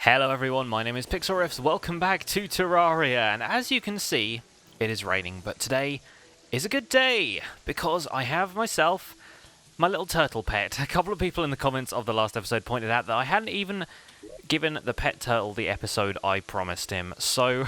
Hello everyone, my name is Pixlriffs, welcome back to Terraria, and as you can see, it is raining, but today is a good day, because I have myself my little turtle pet. A couple of people in the comments of the last episode pointed out that I hadn't even given the pet turtle the episode I promised him, so...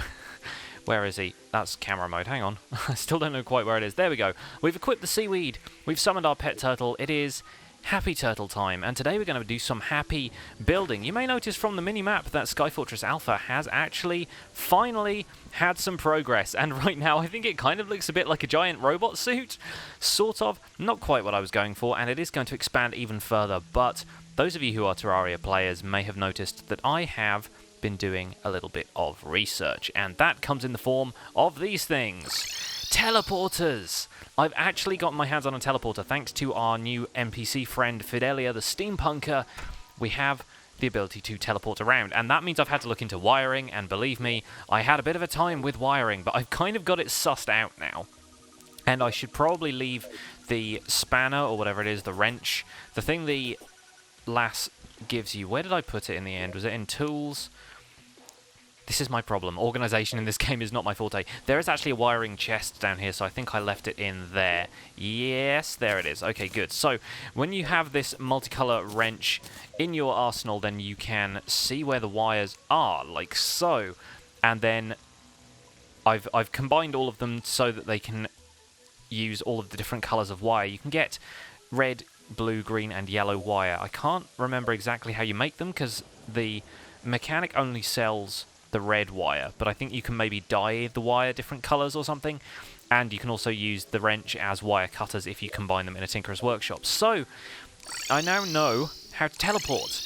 Where is he? That's camera mode, hang on. I still don't know quite where it is. There we go. We've equipped the seaweed, we've summoned our pet turtle, it is... Happy Turtle time, and today we're going to do some happy building. You may notice from the mini-map that Sky Fortress Alpha has actually finally had some progress, and right now I think it kind of looks a bit like a giant robot suit. Sort of. Not quite what I was going for, and it is going to expand even further, but those of you who are Terraria players may have noticed that I have been doing a little bit of research, and that comes in the form of these things. Teleporters! I've actually got my hands on a teleporter thanks to our new NPC friend Fidelia the Steampunker. We have the ability to teleport around, and that means I've had to look into wiring, and believe me, I had a bit of a time with wiring, but I've kind of got it sussed out now. And I should probably leave the spanner, or whatever it is, the wrench, the thing the lass gives you. Where did I put it in the end? Was it in tools? This is my problem. Organisation in this game is not my forte. There is actually a wiring chest down here, so I think I left it in there. Yes, there it is. Okay, good. So, when you have this multicolour wrench in your arsenal, then you can see where the wires are, like so. And then I've combined all of them so that they can use all of the different colours of wire. You can get red, blue, green, and yellow wire. I can't remember exactly how you make them, because the mechanic only sells the red wire, but I think you can maybe dye the wire different colours or something, and you can also use the wrench as wire cutters if you combine them in a Tinkerer's Workshop. So, I now know how to teleport,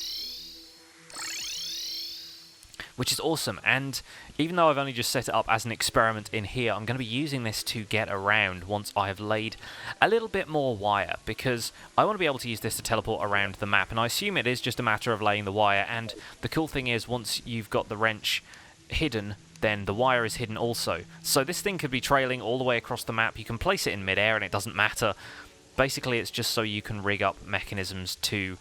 which is awesome, and even though I've only just set it up as an experiment in here, I'm going to be using this to get around once I have laid a little bit more wire, because I want to be able to use this to teleport around the map, and I assume it is just a matter of laying the wire, and the cool thing is once you've got the wrench hidden, then the wire is hidden also. So this thing could be trailing all the way across the map, you can place it in mid-air and it doesn't matter. Basically it's just so you can rig up mechanisms to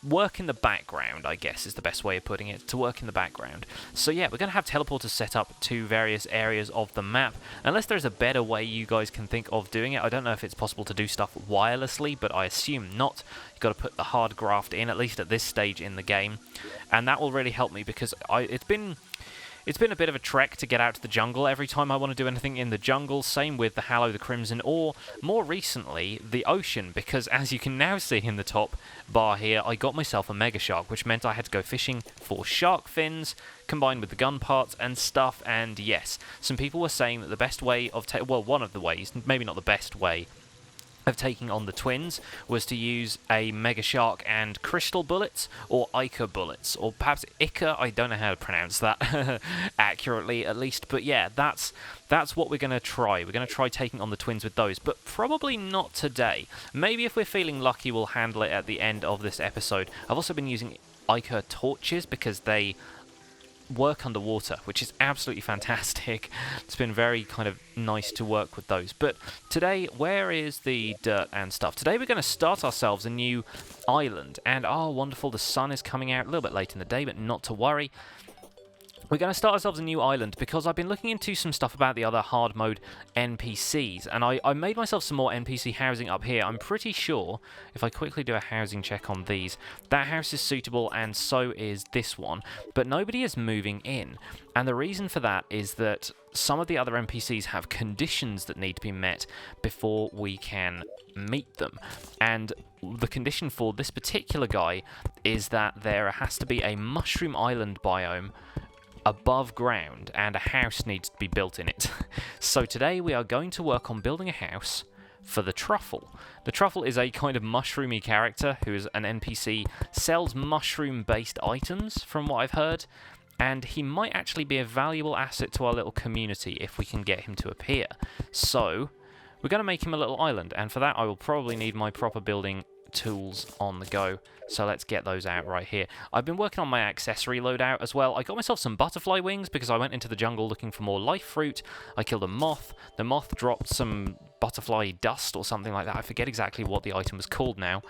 work in the background, I guess is the best way of putting it, to work in the background. So yeah, we're going to have teleporters set up to various areas of the map. Unless there's a better way you guys can think of doing it. I don't know if it's possible to do stuff wirelessly, but I assume not. You've got to put the hard graft in, at least at this stage in the game. And that will really help me, because it's been a bit of a trek to get out to the jungle every time I want to do anything in the jungle. Same with the Hallow the Crimson, or more recently, the ocean, because as you can now see in the top bar here, I got myself a Mega Shark, which meant I had to go fishing for shark fins, combined with the gun parts and stuff, and yes, some people were saying that the best way of, well, one of the ways, maybe not the best way, of taking on the twins was to use a Mega Shark and crystal bullets, or Ica bullets, or perhaps Ica, I don't know how to pronounce that accurately at least, but yeah, that's what we're going to try. We're going to try taking on the twins with those, but probably not today. Maybe if we're feeling lucky we'll handle it at the end of this episode. I've also been using Ica torches because they work underwater, which is absolutely fantastic. It's been very kind of nice to work with those. But today, where is the dirt and stuff? Today we're going to start ourselves a new island, and oh wonderful, the sun is coming out a little bit late in the day, but not to worry. We're going to start ourselves a new island because I've been looking into some stuff about the other hard mode NPCs, and I made myself some more NPC housing up here. I'm pretty sure, if I quickly do a housing check on these, that house is suitable and so is this one, but nobody is moving in. And the reason for that is that some of the other NPCs have conditions that need to be met before we can meet them. And the condition for this particular guy is that there has to be a mushroom island biome above ground, and a house needs to be built in it. So today we are going to work on building a house for the Truffle. The Truffle is a kind of mushroomy character who is an NPC, sells mushroom-based items from what I've heard, and he might actually be a valuable asset to our little community if we can get him to appear. So we're going to make him a little island, and for that I will probably need my proper building tools on the go, so let's get those out right here. I've been working on my accessory loadout as well. I got myself some butterfly wings because I went into the jungle looking for more life fruit. I killed a moth. The moth dropped some butterfly dust or something like that. I forget exactly what the item was called now,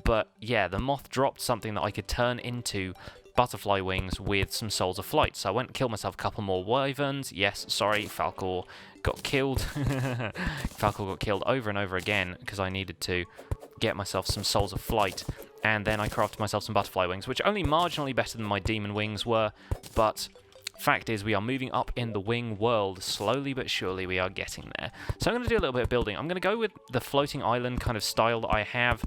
but yeah, the moth dropped something that I could turn into butterfly wings with some souls of flight. So I went and killed myself a couple more wyverns. Yes, sorry, Falcor got killed. Falcor got killed over and over again because I needed to get myself some souls of flight. And then I crafted myself some butterfly wings, which are only marginally better than my demon wings were, but fact is we are moving up in the wing world. Slowly but surely we are getting there. So I'm going to do a little bit of building. I'm going to go with the floating island kind of style that I have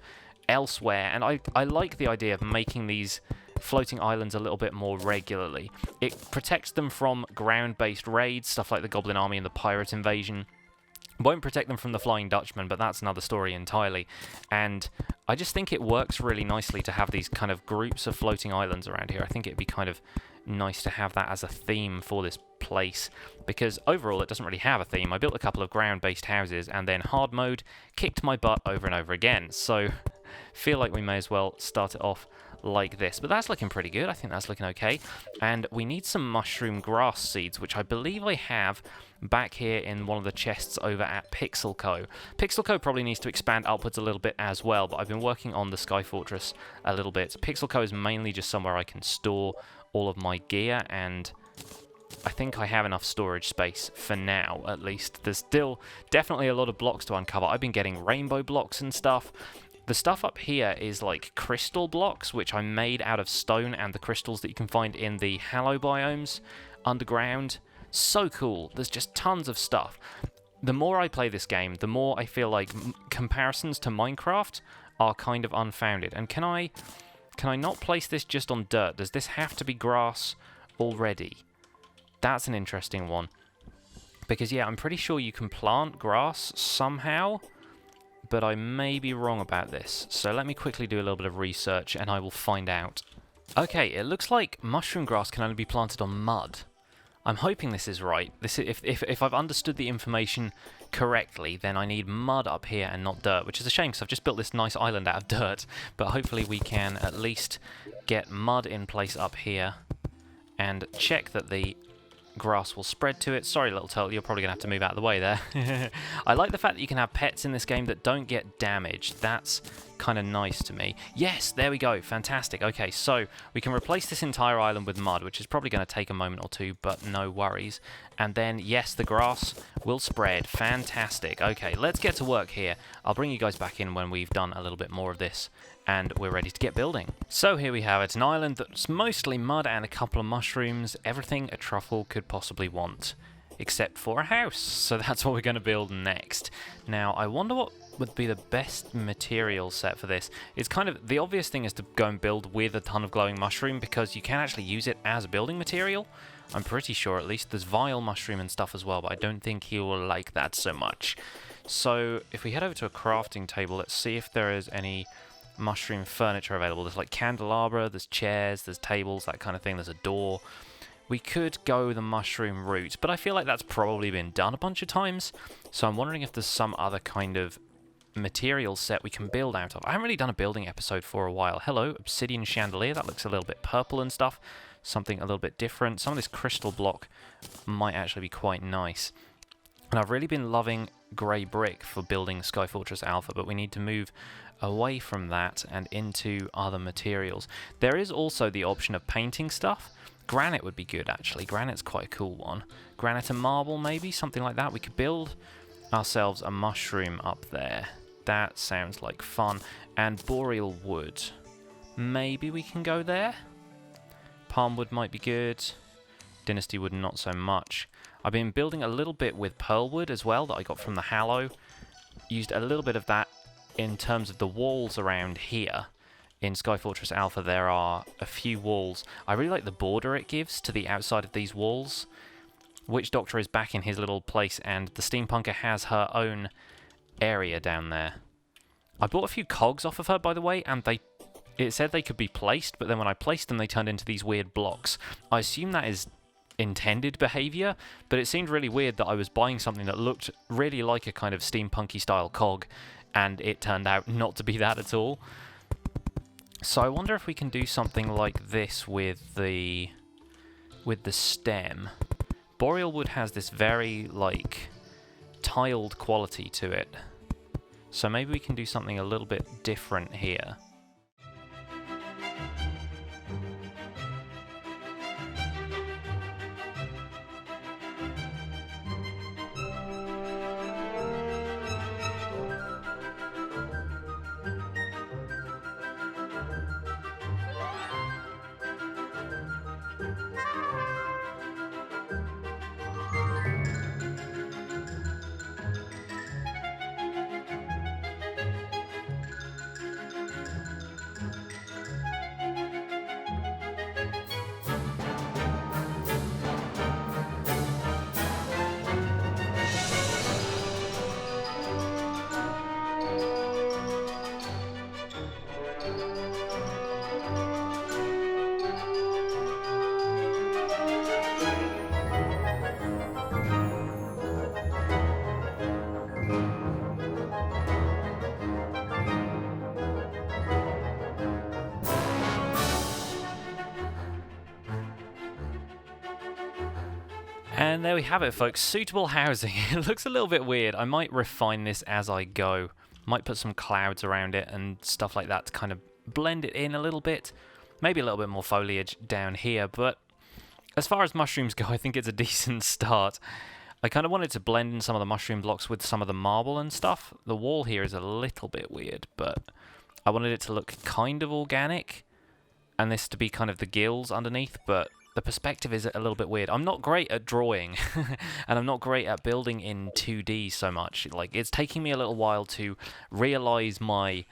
elsewhere, and I like the idea of making these floating islands a little bit more regularly. It protects them from ground-based raids, stuff like the Goblin Army and the Pirate Invasion. Won't protect them from the Flying Dutchman, but that's another story entirely. And I just think it works really nicely to have these kind of groups of floating islands around here. I think it'd be kind of nice to have that as a theme for this place, because overall it doesn't really have a theme. I built a couple of ground-based houses, and then hard mode kicked my butt over and over again. So feel like we may as well start it off like this. But that's looking pretty good. I think that's looking okay. And we need some mushroom grass seeds, which I believe I have back here in one of the chests over at Pixelco. Pixelco probably needs to expand upwards a little bit as well, but I've been working on the Sky Fortress a little bit. Pixelco is mainly just somewhere I can store all of my gear, and I think I have enough storage space for now, at least. There's still definitely a lot of blocks to uncover. I've been getting rainbow blocks and stuff. The stuff up here is like crystal blocks, which I made out of stone and the crystals that you can find in the Hallow biomes underground. So cool. There's just tons of stuff. The more I play this game, the more I feel like comparisons to Minecraft are kind of unfounded. And can I not place this just on dirt? Does this have to be grass already? That's an interesting one. Because, yeah, I'm pretty sure you can plant grass somehow, but I may be wrong about this. So let me quickly do a little bit of research and I will find out. Okay, it looks like mushroom grass can only be planted on mud. I'm hoping this is right. If I've understood the information correctly, then I need mud up here and not dirt, which is a shame because I've just built this nice island out of dirt. But hopefully we can at least get mud in place up here and check that the grass will spread to it. Sorry, little turtle, you're probably going to have to move out of the way there. I like the fact that you can have pets in this game that don't get damaged. That's kind of nice to me. Yes, there we go. Fantastic. Okay, so we can replace this entire island with mud, which is probably going to take a moment or two, but no worries. And then, yes, the grass will spread. Fantastic. Okay, let's get to work here. I'll bring you guys back in when we've done a little bit more of this and we're ready to get building. So here we have it, an island that's mostly mud and a couple of mushrooms, everything a truffle could possibly want, except for a house. So that's what we're going to build next. Now, I wonder what would be the best material set for this. It's kind of, the obvious thing is to go and build with a ton of glowing mushroom, because you can actually use it as a building material. I'm pretty sure, at least. There's vile mushroom and stuff as well, but I don't think he will like that so much. So if we head over to a crafting table, let's see if there is any mushroom furniture available. There's like candelabra, there's chairs, there's tables, that kind of thing. There's a door. We could go the mushroom route, but I feel like that's probably been done a bunch of times. So I'm wondering if there's some other kind of material set we can build out of. I haven't really done a building episode for a while. Hello, obsidian chandelier. That looks a little bit purple and stuff. Something a little bit different. Some of this crystal block might actually be quite nice. And I've really been loving grey brick for building Sky Fortress Alpha, but we need to move away from that and into other materials. There is also the option of painting stuff. Granite would be good, actually. Granite's quite a cool one. Granite and marble, maybe? Something like that. We could build ourselves a mushroom up there. That sounds like fun. And boreal wood. Maybe we can go there? Palm wood might be good. Dynasty wood, not so much. I've been building a little bit with pearl wood as well that I got from the Hallow. Used a little bit of that in terms of the walls around here. In Sky Fortress Alpha, there are a few walls. I really like the border it gives to the outside of these walls. Witch Doctor is back in his little place, and the Steampunker has her own area down there. I bought a few cogs off of her, by the way, and it said they could be placed, but then when I placed them, they turned into these weird blocks. I assume that is intended behavior, but it seemed really weird that I was buying something that looked really like a kind of steampunky style cog, and it turned out not to be that at all. So I wonder if we can do something like this with the stem. Boreal wood has this very, like, tiled quality to it. So maybe we can do something a little bit different here. And there we have it, folks. Suitable housing. It looks a little bit weird. I might refine this as I go. Might put some clouds around it and stuff like that to kind of blend it in a little bit. Maybe a little bit more foliage down here, but as far as mushrooms go, I think it's a decent start. I kind of wanted to blend in some of the mushroom blocks with some of the marble and stuff. The wall here is a little bit weird, but I wanted it to look kind of organic, and this to be kind of the gills underneath, but the perspective is a little bit weird. I'm not great at drawing, and I'm not great at building in 2D so much. Like, it's taking me a little while to realize my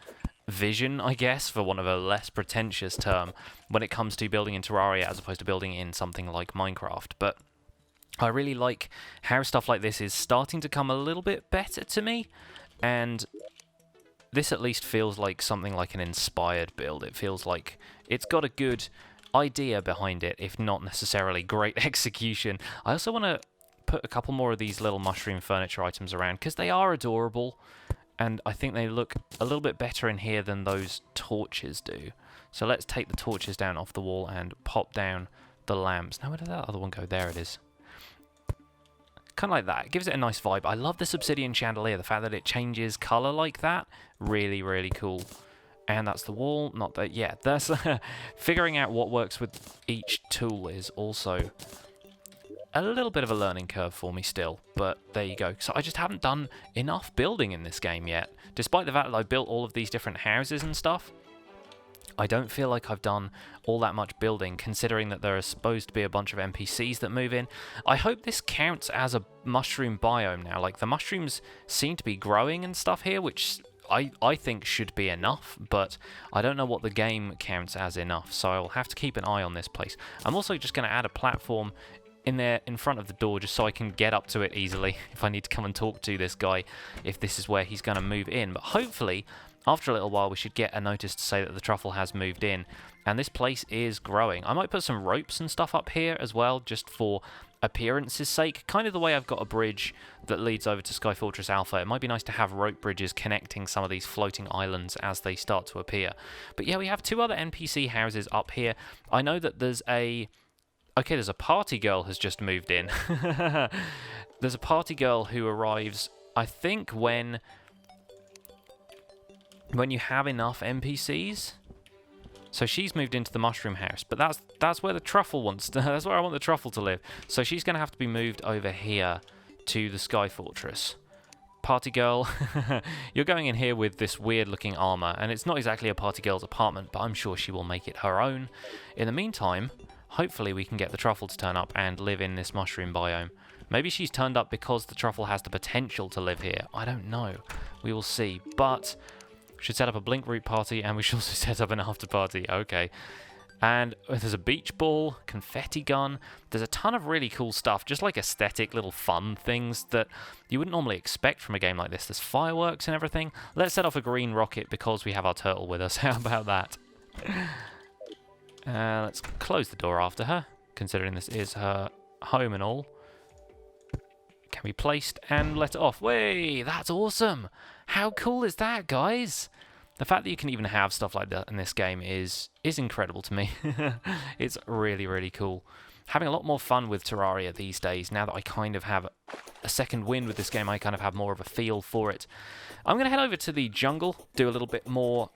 vision, I guess, for want of a less pretentious term, when it comes to building in Terraria as opposed to building in something like Minecraft. But I really like how stuff like this is starting to come a little bit better to me, and this at least feels like something like an inspired build. It feels like it's got a good idea behind it, if not necessarily great execution. I also want to put a couple more of these little mushroom furniture items around because they are adorable, and I think they look a little bit better in here than those torches do. So let's take the torches down off the wall and pop down the lamps. Now, where did that other one go? There it is. Kind of like that. It gives it a nice vibe. I love this obsidian chandelier. The fact that it changes colour like that, really, really cool. And that's the wall. Not that, yeah, that's figuring out what works with each tool is also a little bit of a learning curve for me still, but there you go. So I just haven't done enough building in this game yet. Despite the fact that I built all of these different houses and stuff, I don't feel like I've done all that much building, considering that there are supposed to be a bunch of NPCs that move in. I hope this counts as a mushroom biome now. Like, the mushrooms seem to be growing and stuff here, which I think should be enough, but I don't know what the game counts as enough, so I'll have to keep an eye on this place. I'm also just going to add a platform in there in front of the door just so I can get up to it easily if I need to come and talk to this guy, if this is where he's going to move in. But hopefully, after a little while, we should get a notice to say that the truffle has moved in, and this place is growing. I might put some ropes and stuff up here as well, just for appearance's sake, kind of the way I've got a bridge that leads over to Sky Fortress Alpha. It might be nice to have rope bridges connecting some of these floating islands as they start to appear. But yeah, we have two other NPC houses up here. I know that there's a... Okay, there's a party girl has just moved in. There's a party girl who arrives, I think, when you have enough NPCs. So she's moved into the mushroom house, but that's where the truffle wants to, that's where I want the truffle to live. So she's going to have to be moved over here to the Sky Fortress. Party girl, you're going in here with this weird looking armor, and it's not exactly a party girl's apartment, but I'm sure she will make it her own. In the meantime, hopefully we can get the truffle to turn up and live in this mushroom biome. Maybe she's turned up because the truffle has the potential to live here. I don't know. We will see. But we should set up a blink root party, and we should also set up an after party. Okay. And there's a beach ball, confetti gun. There's a ton of really cool stuff, just like aesthetic little fun things that you wouldn't normally expect from a game like this. There's fireworks and everything. Let's set off a green rocket because we have our turtle with us. How about that? Let's close the door after her, considering this is her home and all. Can be placed and let it off. Way, that's awesome! How cool is that, guys? The fact that you can even have stuff like that in this game is incredible to me. It's really, really cool. Having a lot more fun with Terraria these days, now that I kind of have a second wind with this game. I kind of have more of a feel for it. I'm going to head over to the jungle, do a little bit more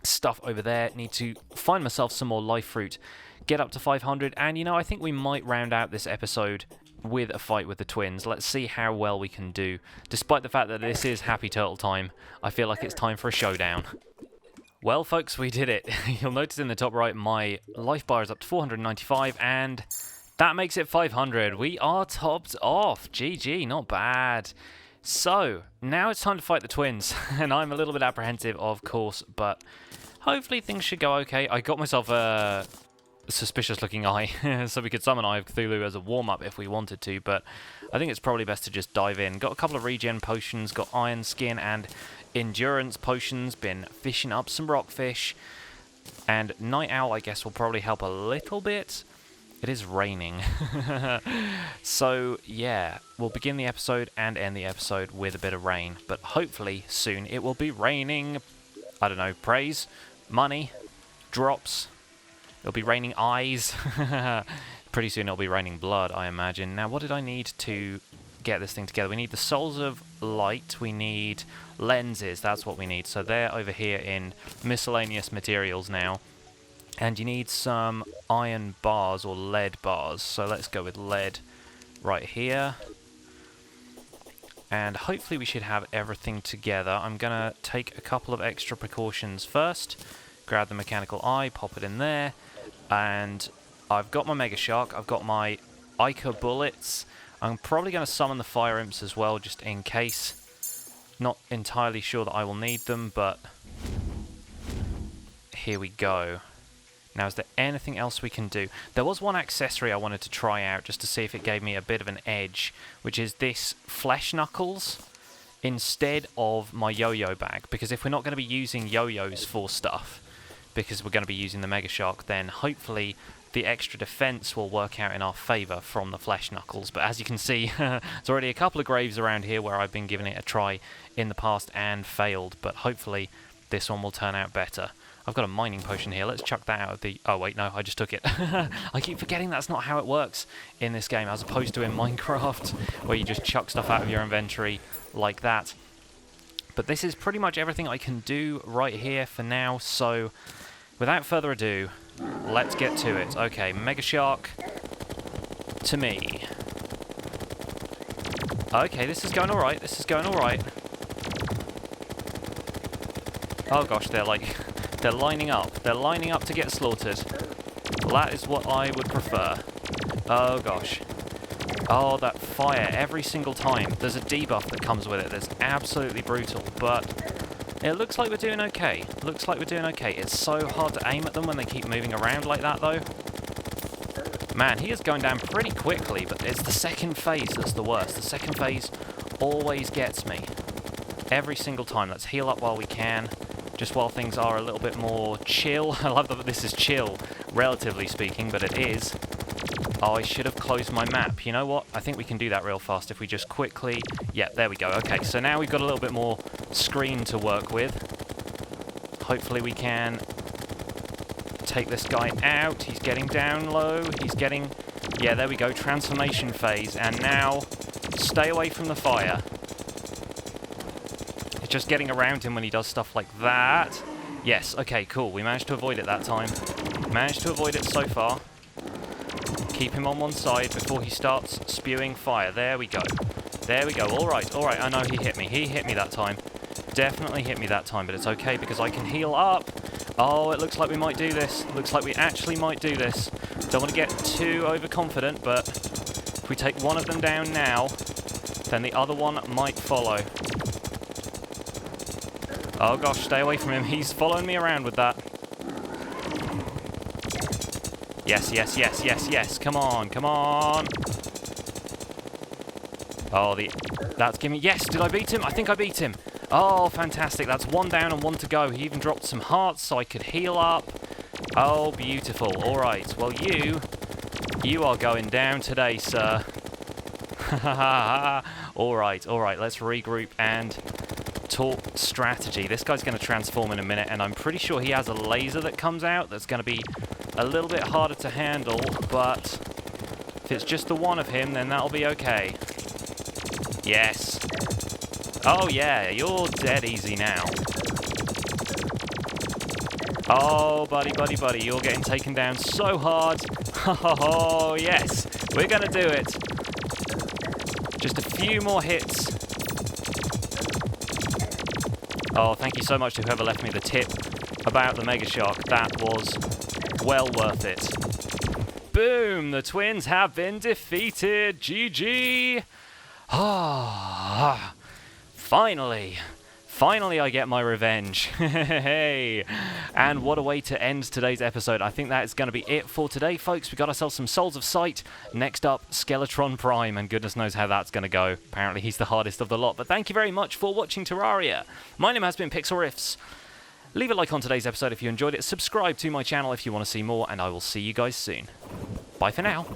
stuff over there. Need to find myself some more life fruit, get up to 500, and you know, I think we might round out this episode with a fight with the twins. Let's see how well we can do. Despite the fact that this is Happy Turtle time, I feel like it's time for a showdown. Well, folks, we did it. You'll notice in the top right, my life bar is up to 495, and that makes it 500. We are topped off. GG, not bad. So, now it's time to fight the twins, and I'm a little bit apprehensive, of course, but hopefully things should go okay. I got myself a suspicious-looking eye, so we could summon Eye of Cthulhu as a warm-up if we wanted to, but I think it's probably best to just dive in. Got a couple of regen potions, got Iron Skin and Endurance potions, been fishing up some rockfish, and Night Owl I guess will probably help a little bit. It is raining. So yeah, we'll begin the episode and end the episode with a bit of rain, but hopefully soon it will be raining, I don't know, praise, money, drops, it'll be raining eyes. Pretty soon it'll be raining blood, I imagine. Now what did I need to get this thing together? We need the Souls of Light, we need lenses, that's what we need. So they're over here in miscellaneous materials now. And you need some iron bars or lead bars. So let's go with lead right here. And hopefully we should have everything together. I'm going to take a couple of extra precautions first. Grab the mechanical eye, pop it in there. And I've got my Mega Shark, I've got my Ica bullets. I'm probably going to summon the Fire Imps as well, just in case. Not entirely sure that I will need them, but here we go. Now, is there anything else we can do? There was one accessory I wanted to try out just to see if it gave me a bit of an edge, which is this Flesh Knuckles instead of my yo-yo bag. Because if we're not going to be using yo-yos for stuff, because we're going to be using the Mega Shark, then hopefully the extra defense will work out in our favour from the Flesh Knuckles. But as you can see, there's already a couple of graves around here where I've been giving it a try in the past and failed. But hopefully this one will turn out better. I've got a mining potion here. Let's chuck that out of the... Oh, wait, no, I just took it. I keep forgetting that's not how it works in this game, as opposed to in Minecraft, where you just chuck stuff out of your inventory like that. But this is pretty much everything I can do right here for now, so without further ado, let's get to it. Okay, Mega Shark to me. Okay, this is going alright. This is going alright. Oh gosh, they're like... They're lining up. They're lining up to get slaughtered. Well, that is what I would prefer. Oh gosh. Oh, that fire every single time. There's a debuff that comes with it that's absolutely brutal, but it looks like we're doing okay. Looks like we're doing okay. It's so hard to aim at them when they keep moving around like that, though. Man, he is going down pretty quickly, but it's the second phase that's the worst. The second phase always gets me. Every single time. Let's heal up while we can. Just while things are a little bit more chill. I love that this is chill, relatively speaking, but it is. Oh, I should have closed my map. You know what? I think we can do that real fast if we just quickly... Yeah, there we go. Okay, so now we've got a little bit more screen to work with. Hopefully we can take this guy out. He's getting down low. He's getting... Yeah, there we go. Transformation phase. And now, stay away from the fire. Just getting around him when he does stuff like that. Yes, okay, cool. We managed to avoid it that time. Managed to avoid it so far. Keep him on one side before he starts spewing fire. There we go. There we go. Alright, alright. I know he hit me. He hit me that time. Definitely hit me that time, but it's okay because I can heal up. Oh, it looks like we might do this. Looks like we actually might do this. Don't want to get too overconfident, but if we take one of them down now, then the other one might follow. Oh gosh, stay away from him. He's following me around with that. Yes, yes, yes, yes, yes. Come on, come on. Oh, that's giving me... Yes, did I beat him? I think I beat him. Oh, fantastic. That's one down and one to go. He even dropped some hearts so I could heal up. Oh, beautiful. All right. Well, you are going down today, sir. All right, all right. Let's regroup and... talk strategy. This guy's going to transform in a minute, and I'm pretty sure he has a laser that comes out that's going to be a little bit harder to handle, but if it's just the one of him, then that'll be okay. Yes. Oh yeah, you're dead easy now. Oh, buddy, buddy, buddy, you're getting taken down so hard. Oh, yes, we're going to do it. Just a few more hits. Oh, thank you so much to whoever left me the tip about the Mega Shark. That was well worth it. Boom! The twins have been defeated. GG! Ah, finally. Finally, I get my revenge. Hey, and what a way to end today's episode. I think that is going to be it for today, folks. We got ourselves some Souls of Sight. Next up, Skeletron Prime, and goodness knows how that's going to go. Apparently, he's the hardest of the lot. But thank you very much for watching Terraria. My name has been Pixlriffs. Leave a like on today's episode if you enjoyed it. Subscribe to my channel if you want to see more, and I will see you guys soon. Bye for now.